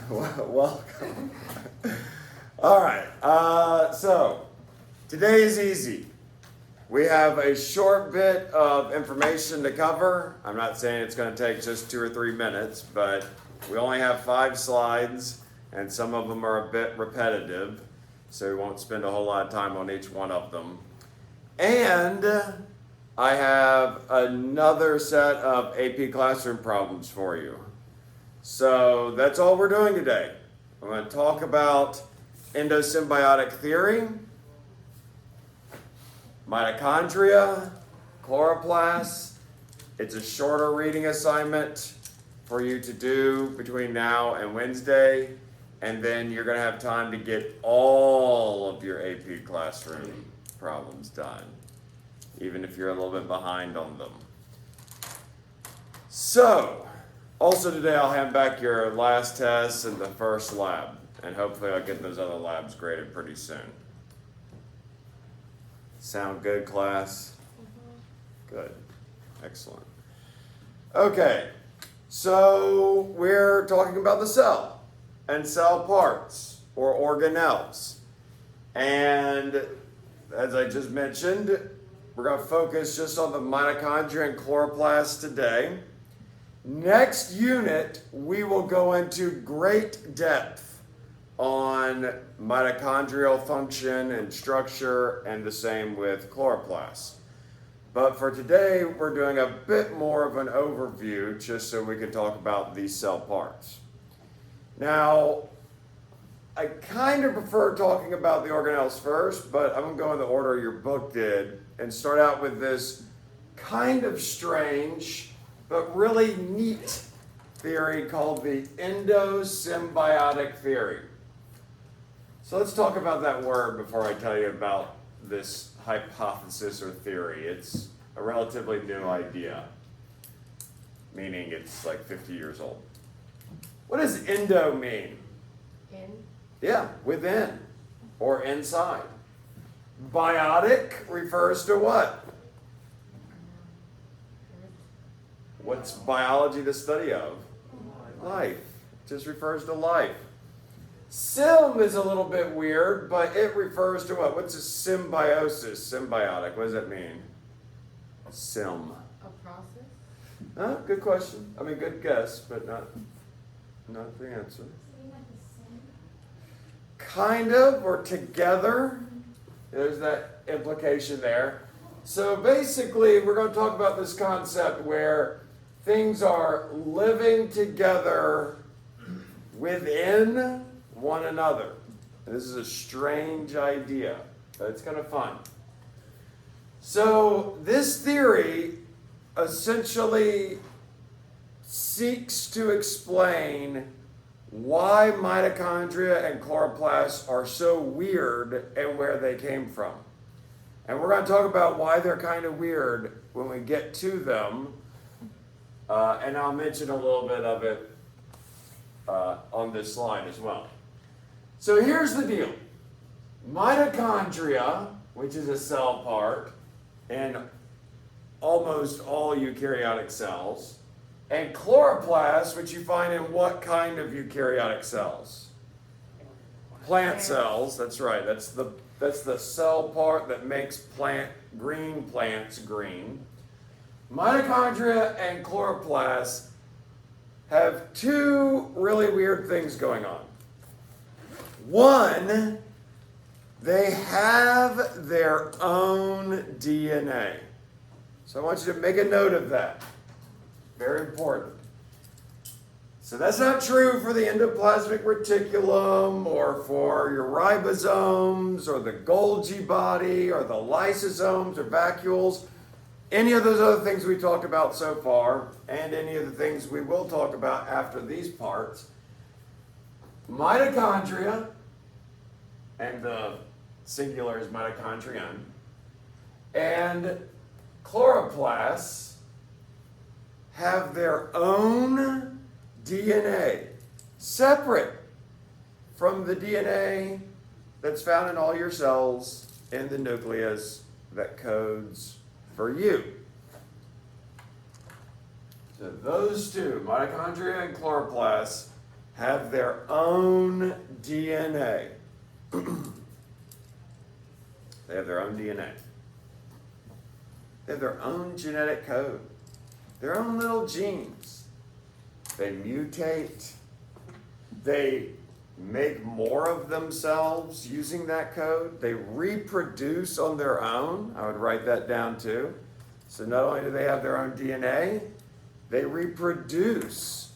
Welcome. All right, so today is easy. We have a short bit of information to cover. I'm not saying it's going to take just 2 or 3 minutes, but we only have 5 slides, and some of them are a bit repetitive, so we won't spend a whole lot of time on each one of them. And I have another set of AP Classroom problems for you. So that's all we're doing today. I'm going to talk about endosymbiotic theory, mitochondria, chloroplasts. It's a shorter reading assignment for you to do between now and Wednesday, and then you're going to have time to get all of your AP Classroom problems done, even if you're a little bit behind on them. So, also today I'll hand back your last test and the first lab, and hopefully I'll get those other labs graded pretty soon. Sound good, class? Good. Excellent. Okay, so we're talking about the cell and cell parts or organelles. And as I just mentioned, we're going to focus just on the mitochondria and chloroplasts today. Next unit, we will go into great depth on mitochondrial function and structure, and the same with chloroplasts. But for today, we're doing a bit more of an overview just so we can talk about these cell parts. Now, I kind of prefer talking about the organelles first, but I'm going to go in the order your book did and start out with this kind of strange but really neat theory called the endosymbiotic theory. So let's talk about that word before I tell you about this hypothesis or theory. It's a relatively new idea, meaning it's like 50 years old. What does endo mean? In? Yeah, within or inside. Biotic refers to what? What's biology the study of? Life. It just refers to life. Sym is a little bit weird, but it refers to what? What's a symbiosis? Symbiotic. What does that mean? Sym. A process? Huh? Good question. I mean, good guess, but not the answer. Kind of, or together. There's that implication there. So basically, we're going to talk about this concept where things are living together within one another. This is a strange idea, but it's kind of fun. So this theory essentially seeks to explain why mitochondria and chloroplasts are so weird and where they came from. And we're going to talk about why they're kind of weird when we get to them. And I'll mention a little bit of it on this slide as well. So here's the deal. Mitochondria, which is a cell part in almost all eukaryotic cells, and chloroplasts, which you find in what kind of eukaryotic cells? Plant cells, that's right. That's the cell part that makes green plants green. Mitochondria and chloroplasts have 2 really weird things going on. One, they have their own DNA. So I want you to make a note of that. Very important. So that's not true for the endoplasmic reticulum or for your ribosomes or the Golgi body or the lysosomes or vacuoles. Any of those other things we talked about so far, and any of the things we will talk about after these parts. Mitochondria, and the singular is mitochondrion, and chloroplasts have their own DNA, separate from the DNA that's found in all your cells in the nucleus that codes for you. So those two, mitochondria and chloroplasts, have their own DNA. They have their own DNA. They have their own genetic code, their own little genes. They mutate. They make more of themselves using that code. They reproduce on their own. I would write that down too. So not only do they have their own DNA, they reproduce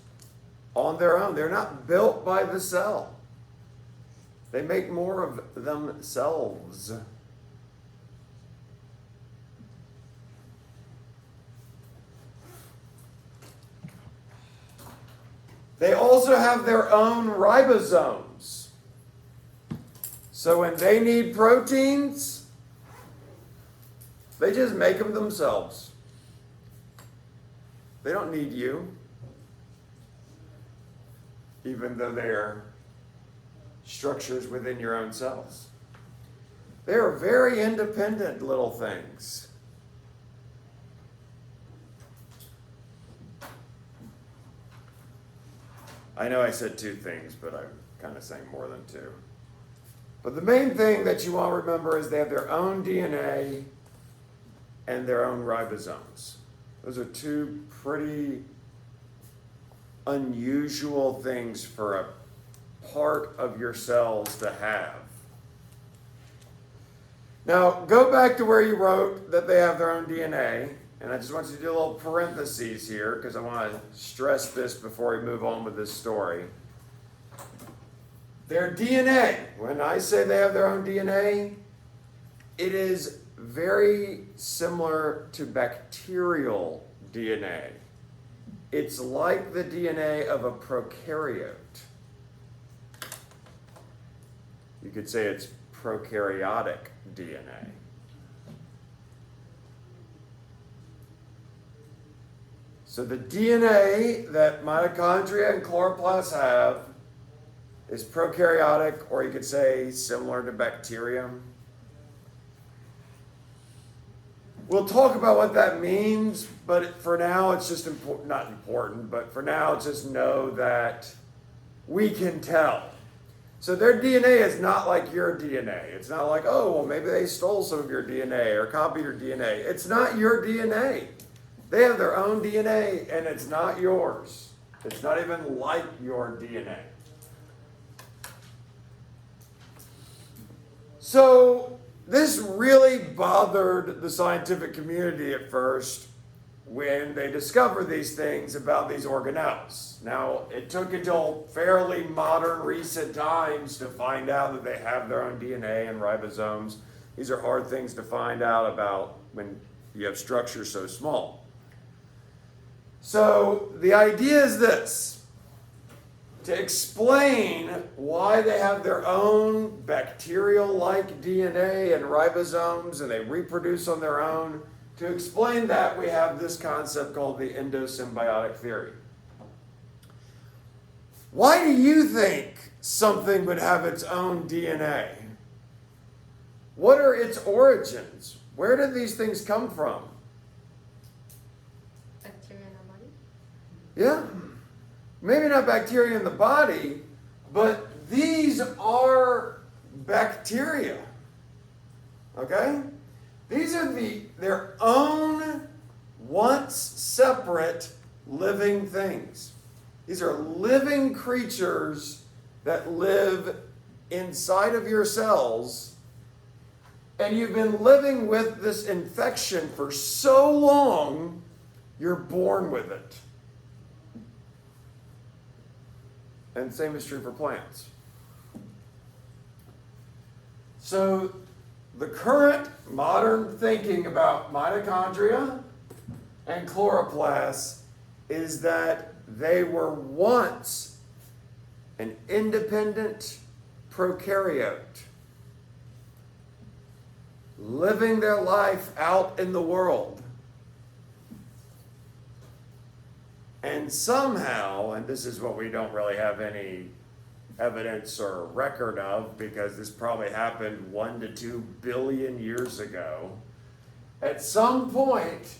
on their own. They're not built by the cell. They make more of themselves. They also have their own ribosomes. So when they need proteins, they just make them themselves. They don't need you, even though they're structures within your own cells. They are very independent little things. I know I said two things, but I'm kind of saying more than two. But the main thing that you want to remember is they have their own DNA and their own ribosomes. Those are two pretty unusual things for a part of your cells to have. Now, go back to where you wrote that they have their own DNA. And I just want you to do a little parentheses here because I want to stress this before we move on with this story. Their DNA, when I say they have their own DNA, it is very similar to bacterial DNA. It's like the DNA of a prokaryote. You could say it's prokaryotic DNA. So the DNA that mitochondria and chloroplasts have is prokaryotic, or you could say similar to bacterium. We'll talk about what that means, but for now it's just not important, but for now just know that we can tell. So their DNA is not like your DNA. It's not like, oh, well, maybe they stole some of your DNA or copied your DNA. It's not your DNA. They have their own DNA, and it's not yours. It's not even like your DNA. So this really bothered the scientific community at first when they discovered these things about these organelles. Now, it took until fairly modern, recent times to find out that they have their own DNA and ribosomes. These are hard things to find out about when you have structures so small. So the idea is this: to explain why they have their own bacterial-like DNA and ribosomes and they reproduce on their own, to explain that we have this concept called the endosymbiotic theory. Why do you think something would have its own DNA? What are its origins? Where did these things come from? Yeah, maybe not bacteria in the body, but these are bacteria, okay? These are their own, once separate, living things. These are living creatures that live inside of your cells, and you've been living with this infection for so long, you're born with it. And same is true for plants. So the current modern thinking about mitochondria and chloroplasts is that they were once an independent prokaryote, living their life out in the world. And somehow, and this is what we don't really have any evidence or record of because this probably happened 1 to 2 billion years ago, at some point,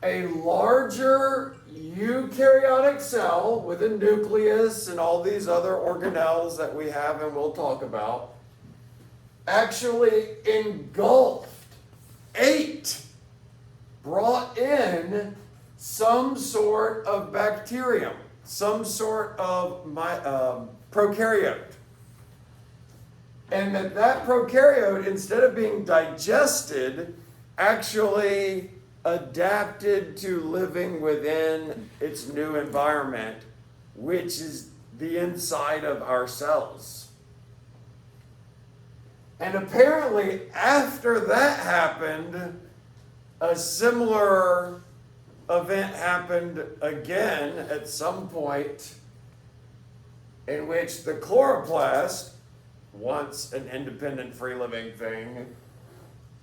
a larger eukaryotic cell with a nucleus and all these other organelles that we have and we'll talk about actually engulfed, ate, brought in some sort of bacterium, some sort of prokaryote. And that prokaryote, instead of being digested, actually adapted to living within its new environment, which is the inside of our cells. And apparently, after that happened, a similar event happened again at some point, in which the chloroplast, once an independent free living thing,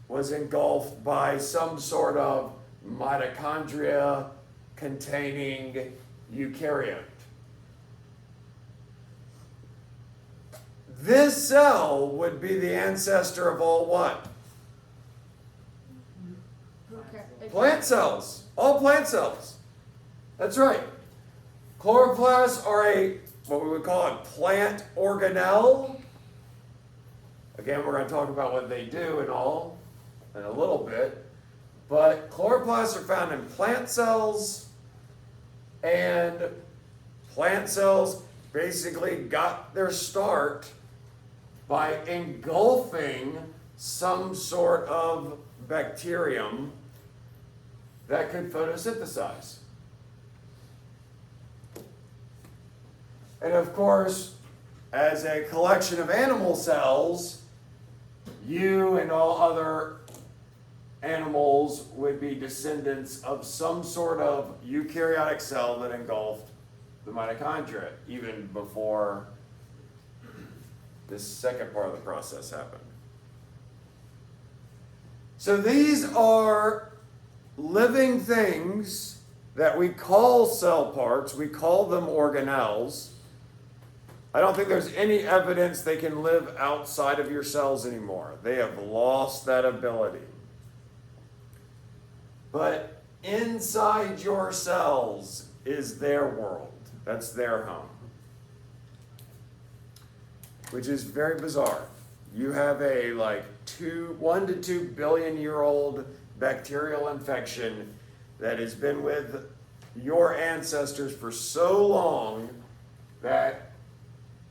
was engulfed by some sort of mitochondria containing eukaryote. This cell would be the ancestor of all what? Plant cells. All plant cells. That's right. Chloroplasts are what we would call a plant organelle. Again, we're going to talk about what they do and all in a little bit. But chloroplasts are found in plant cells, and plant cells basically got their start by engulfing some sort of bacterium that could photosynthesize. And of course, as a collection of animal cells, you and all other animals would be descendants of some sort of eukaryotic cell that engulfed the mitochondria, even before this second part of the process happened. So these are living things that we call cell parts. We call them organelles. I don't think there's any evidence they can live outside of your cells anymore. They have lost that ability. But inside your cells is their world. That's their home. Which is very bizarre. You have a 1 to 2 billion year old bacterial infection that has been with your ancestors for so long that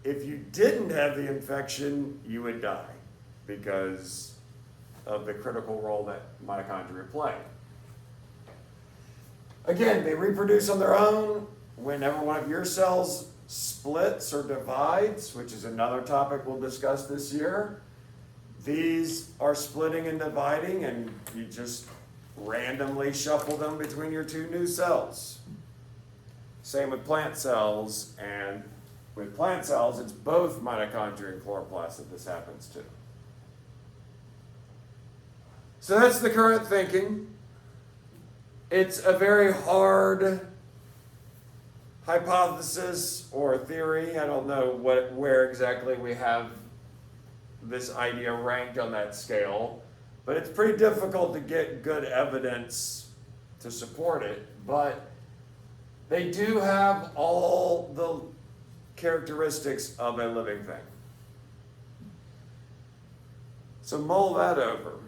if you didn't have the infection, you would die because of the critical role that mitochondria play. Again, they reproduce on their own. Whenever one of your cells splits or divides, which is another topic we'll discuss this year, these are splitting and dividing, and you just randomly shuffle them between your two new cells. Same with plant cells, and with plant cells, it's both mitochondria and chloroplasts that this happens to. So that's the current thinking. It's a very hard hypothesis or theory. I don't know where exactly we have this idea ranked on that scale, but it's pretty difficult to get good evidence to support it. But they do have all the characteristics of a living thing. So mull that over.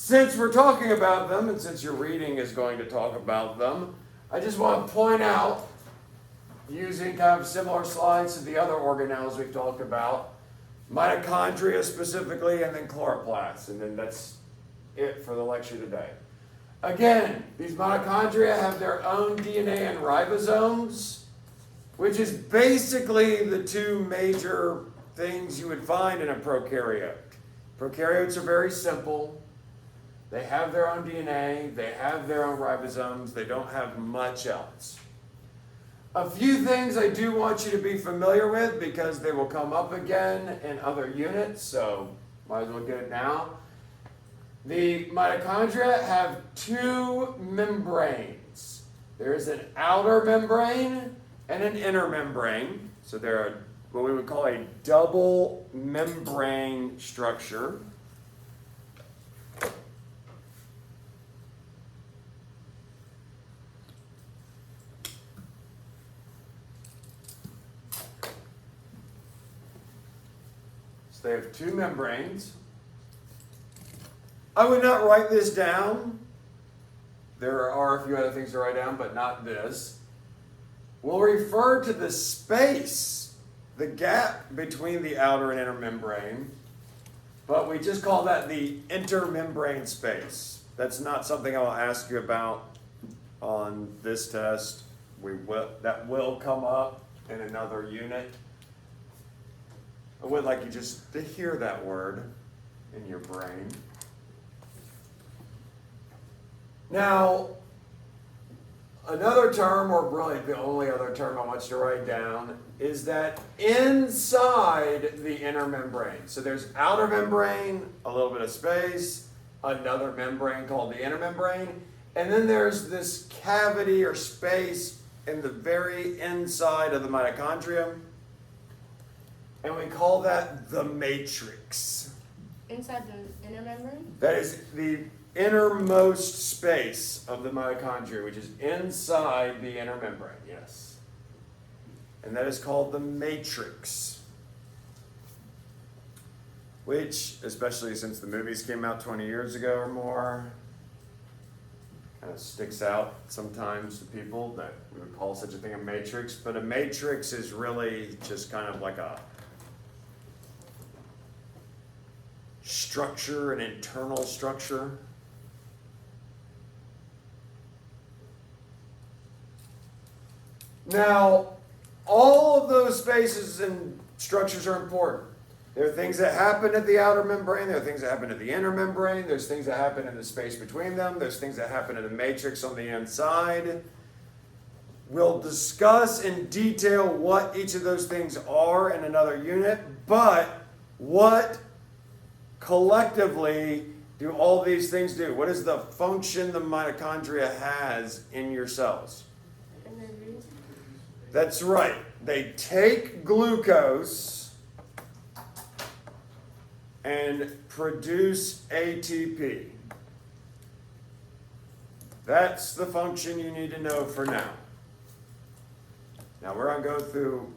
Since we're talking about them, and since your reading is going to talk about them, I just want to point out, using kind of similar slides to the other organelles we've talked about, mitochondria specifically, and then chloroplasts, and then that's it for the lecture today. Again, these mitochondria have their own DNA and ribosomes, which is basically the two major things you would find in a prokaryote. Prokaryotes are very simple. They have their own DNA, they have their own ribosomes, they don't have much else. A few things I do want you to be familiar with because they will come up again in other units, so might as well get it now. The mitochondria have two membranes. There is an outer membrane and an inner membrane. So they're what we would call a double membrane structure. They have two membranes. I would not write this down. There are a few other things to write down, but not this. We'll refer to the space, the gap between the outer and inner membrane, but we just call that the intermembrane space. That's not something I'll ask you about on this test. That will come up in another unit. I would like you just to hear that word in your brain. Now, another term, or really the only other term I want you to write down, is that inside the inner membrane. So there's outer membrane, a little bit of space, another membrane called the inner membrane, and then there's this cavity or space in the very inside of the mitochondrium, and we call that the matrix. Inside the inner membrane? That is the innermost space of the mitochondria, which is inside the inner membrane, yes. And that is called the matrix, which, especially since the movies came out 20 years ago or more, kind of sticks out sometimes to people that we would call such a thing a matrix. But a matrix is really just kind of like a structure, an internal structure. Now, all of those spaces and structures are important. There are things that happen at the outer membrane, there are things that happen at the inner membrane, there's things that happen in the space between them, there's things that happen in the matrix on the inside. We'll discuss in detail what each of those things are in another unit, but what collectively do all these things do? What is the function the mitochondria has in your cells? That's right. They take glucose and produce ATP. That's the function you need to know for now. Now we're going to go through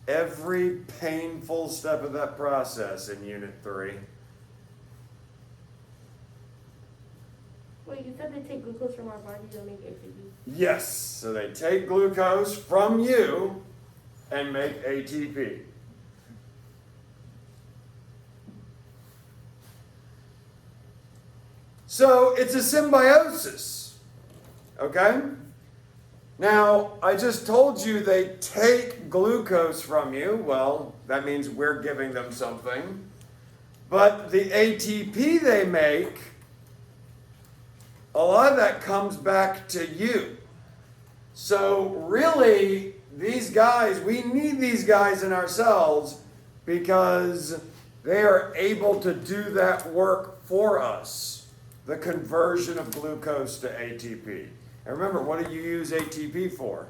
every painful step of that process in Unit 3. Wait, you said they take glucose from our body to make ATP? Yes, so they take glucose from you and make ATP. So it's a symbiosis, okay? Now, I just told you they take glucose from you. Well, that means we're giving them something. But the ATP they make, a lot of that comes back to you. So really, these guys, we need these guys in our cells because they are able to do that work for us, the conversion of glucose to ATP. And remember, what do you use ATP for?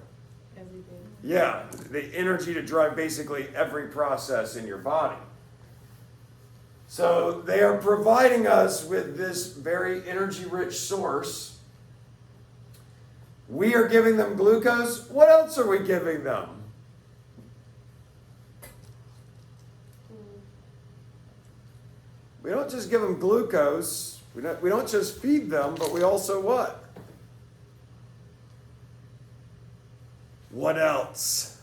Everything. Yeah, the energy to drive basically every process in your body. So they are providing us with this very energy-rich source. We are giving them glucose. What else are we giving them? We don't just give them glucose. We don't just feed them, but we also what? What else?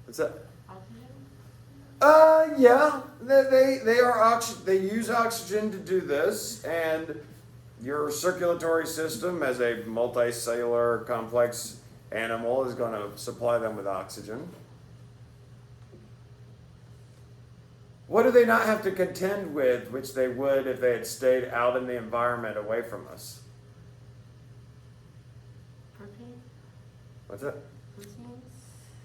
What's that? Yeah, they are they use oxygen to do this, and your circulatory system, as a multicellular complex animal, is going to supply them with oxygen. What do they not have to contend with, which they would if they had stayed out in the environment away from us? Protein? What's that? Proteins?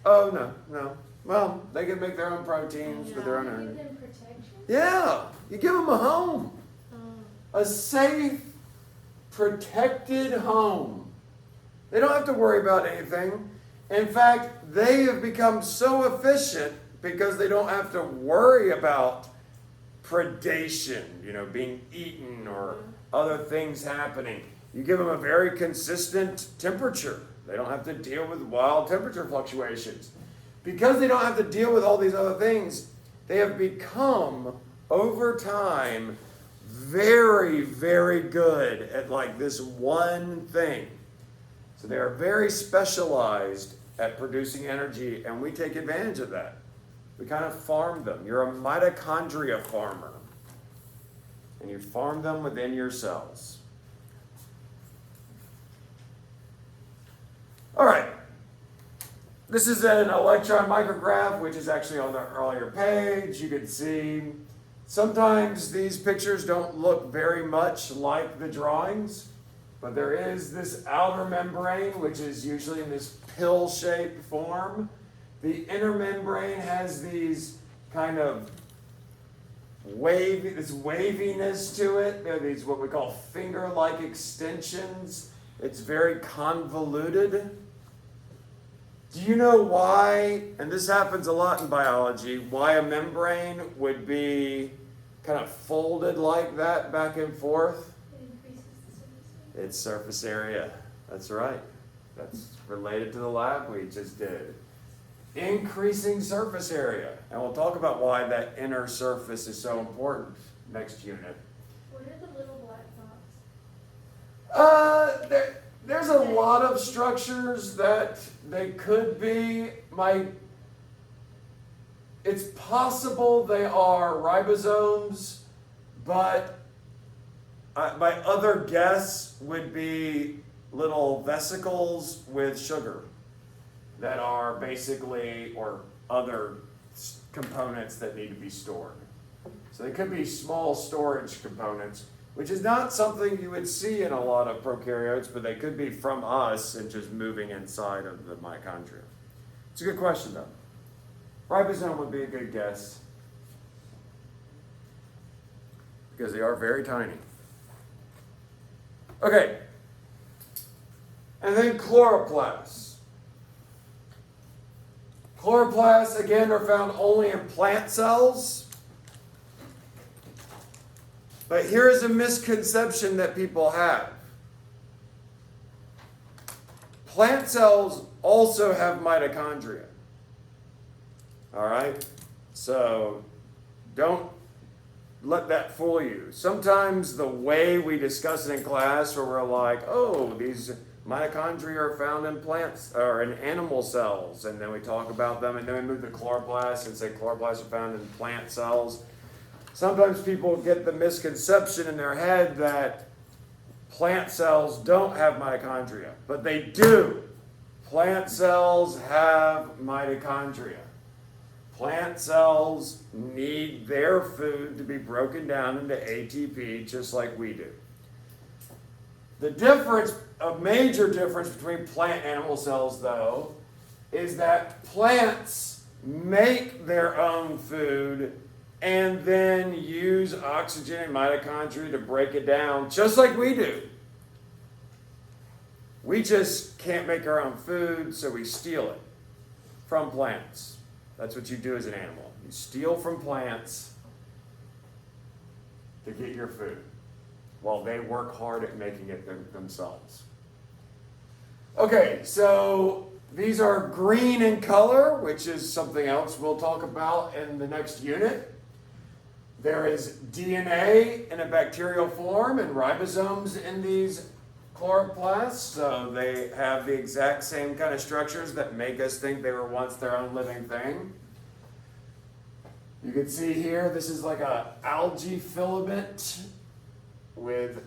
Oh, no. Well, they can make their own proteins with their own energy. Give them protection? Yeah, you give them a home. A safe, protected home. They don't have to worry about anything. In fact, they have become so efficient because they don't have to worry about predation, being eaten or other things happening. You give them a very consistent temperature. They don't have to deal with wild temperature fluctuations. because they don't have to deal with all these other things, they have become, over time, very, very good at like this one thing. So they are very specialized at producing energy, and we take advantage of that. We kind of farm them. You're a mitochondria farmer, and you farm them within your cells. All right. This is an electron micrograph, which is actually on the earlier page. You can see sometimes these pictures don't look very much like the drawings, but there is this outer membrane, which is usually in this pill-shaped form. The inner membrane has these kind of this waviness to it. There are these what we call finger-like extensions. It's very convoluted. Do you know why, and this happens a lot in biology, why a membrane would be kind of folded like that back and forth? It increases the surface area. It's surface area. That's right. That's related to the lab we just did. Increasing surface area. And we'll talk about why that inner surface is so important next unit. What are the little black dots? There's a lot of structures that they could be. It's possible they are ribosomes, but my other guess would be little vesicles with sugar that are basically, or other components that need to be stored. So they could be small storage components, which is not something you would see in a lot of prokaryotes, but they could be from us and just moving inside of the mitochondria. It's a good question, though. Ribosome would be a good guess, because they are very tiny. Okay, and then chloroplasts. Chloroplasts, again, are found only in plant cells. But here is a misconception that people have. Plant cells also have mitochondria. All right? So don't let that fool you. Sometimes the way we discuss it in class, where we're like, oh, these mitochondria are found in plants or in animal cells, and then we talk about them, and then we move to chloroplasts and say chloroplasts are found in plant cells. Sometimes people get the misconception in their head that plant cells don't have mitochondria, but they do. Plant cells have mitochondria. Plant cells need their food to be broken down into ATP just like we do. The difference, a major difference between plant and animal cells, though, is that plants make their own food and then use oxygen and mitochondria to break it down, just like we do. We just can't make our own food, so we steal it from plants. That's what you do as an animal. You steal from plants to get your food, while they work hard at making it themselves. Okay, so these are green in color, which is something else we'll talk about in the next unit. There is DNA in a bacterial form and ribosomes in these chloroplasts, so they have the exact same kind of structures that make us think they were once their own living thing. You can see here, this is like an algae filament with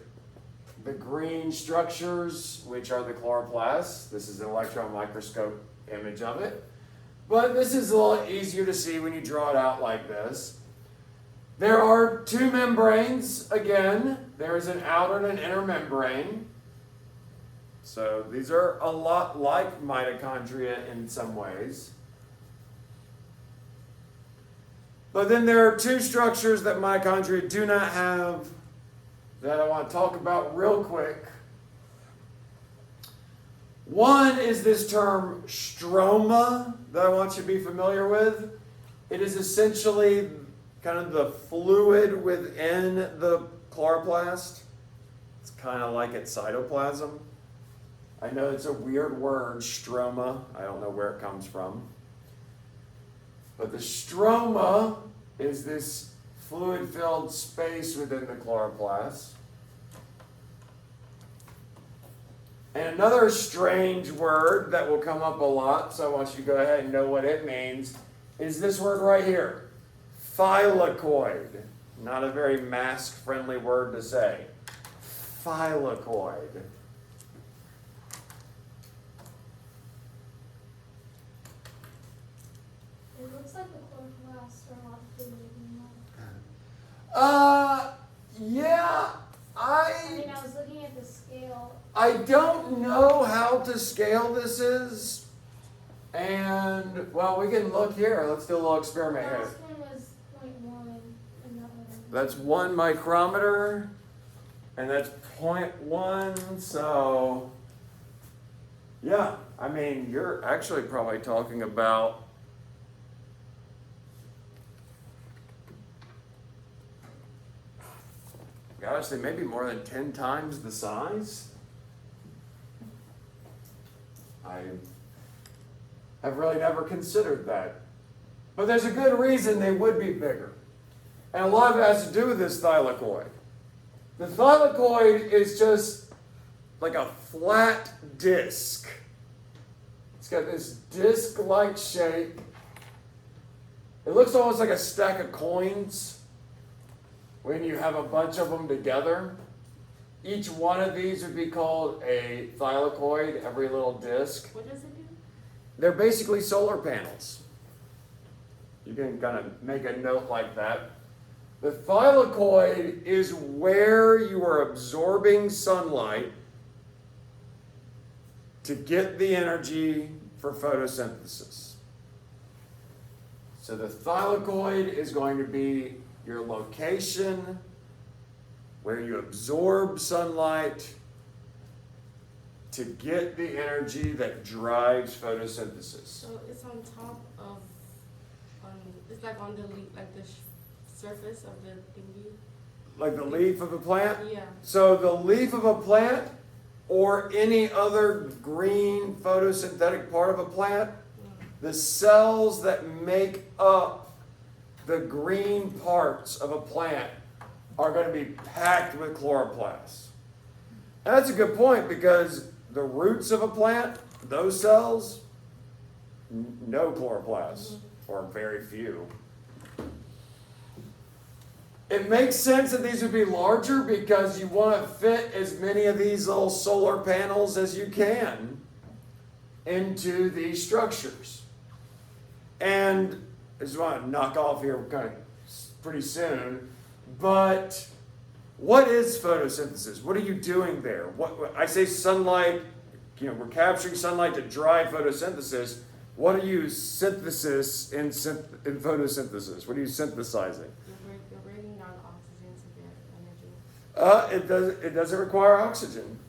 the green structures, which are the chloroplasts. This is an electron microscope image of it. But this is a lot easier to see when you draw it out like this. There are two membranes, again. There is an outer and an inner membrane. So these are a lot like mitochondria in some ways. But then there are two structures that mitochondria do not have that I want to talk about real quick. One is this term stroma that I want you to be familiar with. It is essentially kind of the fluid within the chloroplast. It's kind of like its cytoplasm. I know it's a weird word, stroma. I don't know where it comes from. But the stroma is this fluid-filled space within the chloroplast. And another strange word that will come up a lot, so I want you to go ahead and know what it means, is this word right here, thylakoid. Not a very mask-friendly word to say. Thylakoid. It looks like the chloroplasts are a lot bigger than Yeah, I mean, I was looking at the scale. I don't know how to scale this is. And, well, we can look here. Let's do a little The experiment here. last one was 0.1 and that one. That's 1 micrometer, and that's 0.1, so, yeah, I mean, you're actually probably talking about gosh, they may be more than 10 times the size. I have really never considered that. But there's a good reason they would be bigger. And a lot of it has to do with this thylakoid. The thylakoid is just like a flat disc. It's got this disc-like shape. It looks almost like a stack of coins when you have a bunch of them together. Each one of these would be called a thylakoid, every little disc. What does it do? They're basically solar panels. You can kind of make a note like that. The thylakoid is where you are absorbing sunlight to get the energy for photosynthesis. So the thylakoid is going to be your location where you absorb sunlight to get the energy that drives photosynthesis. So it's on top of, it's like on the leaf, like the surface of the thingy. Like the leaf of a plant? Yeah. So the leaf of a plant or any other green photosynthetic part of a plant, the cells that make up the green parts of a plant are going to be packed with chloroplasts. And that's a good point because the roots of a plant, those cells, no chloroplasts, or very few. It makes sense that these would be larger because you want to fit as many of these little solar panels as you can into these structures. And I just want to knock off here kind of pretty soon, but what is photosynthesis? What are you doing there? What I say sunlight, we're capturing sunlight to drive photosynthesis. What are you synthesis in photosynthesis? What are you synthesizing? You're breaking down oxygen to get energy. It doesn't require oxygen.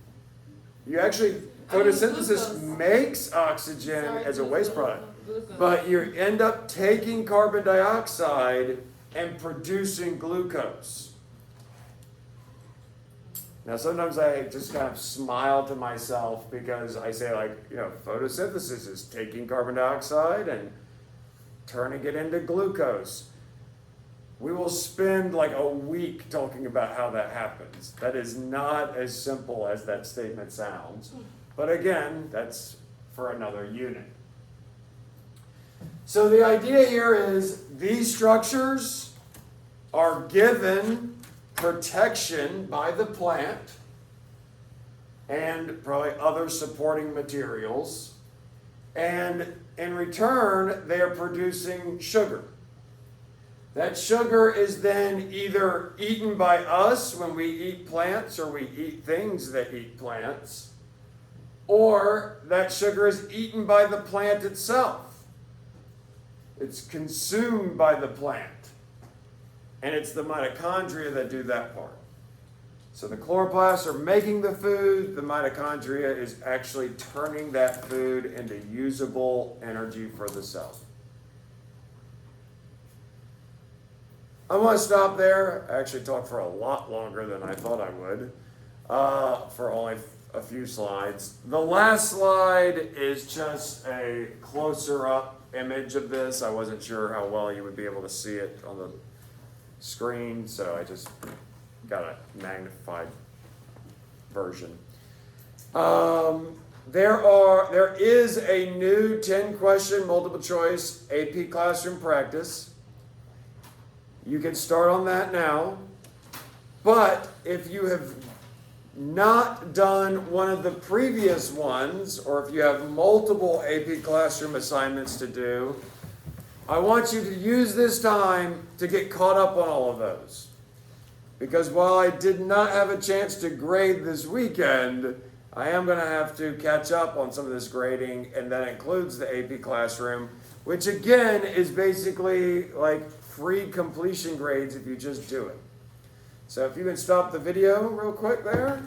You actually, photosynthesis glucose. makes oxygen Sorry, as a waste product. Glucose. But you end up taking carbon dioxide and producing glucose. Now, sometimes I just kind of smile to myself because I say, photosynthesis is taking carbon dioxide and turning it into glucose. We will spend like a week talking about how that happens. That is not as simple as that statement sounds. But again, that's for another unit. So the idea here is these structures are given protection by the plant and probably other supporting materials. And in return, they are producing sugar. That sugar is then either eaten by us when we eat plants or we eat things that eat plants, or that sugar is eaten by the plant itself. It's consumed by the plant. And it's the mitochondria that do that part. So the chloroplasts are making the food, the mitochondria is actually turning that food into usable energy for the cell. I'm going to stop there. I actually talked for a lot longer than I thought I would, for only a few slides. The last slide is just a closer up image of this. I wasn't sure how well you would be able to see it on the screen, so I just got a magnified version. There is a new 10-question multiple choice AP Classroom practice. You can start on that now. But if you have not done one of the previous ones, or if you have multiple AP Classroom assignments to do, I want you to use this time to get caught up on all of those. Because while I did not have a chance to grade this weekend, I am going to have to catch up on some of this grading, and that includes the AP Classroom, which again is basically like free completion grades if you just do it. So if you can stop the video real quick there.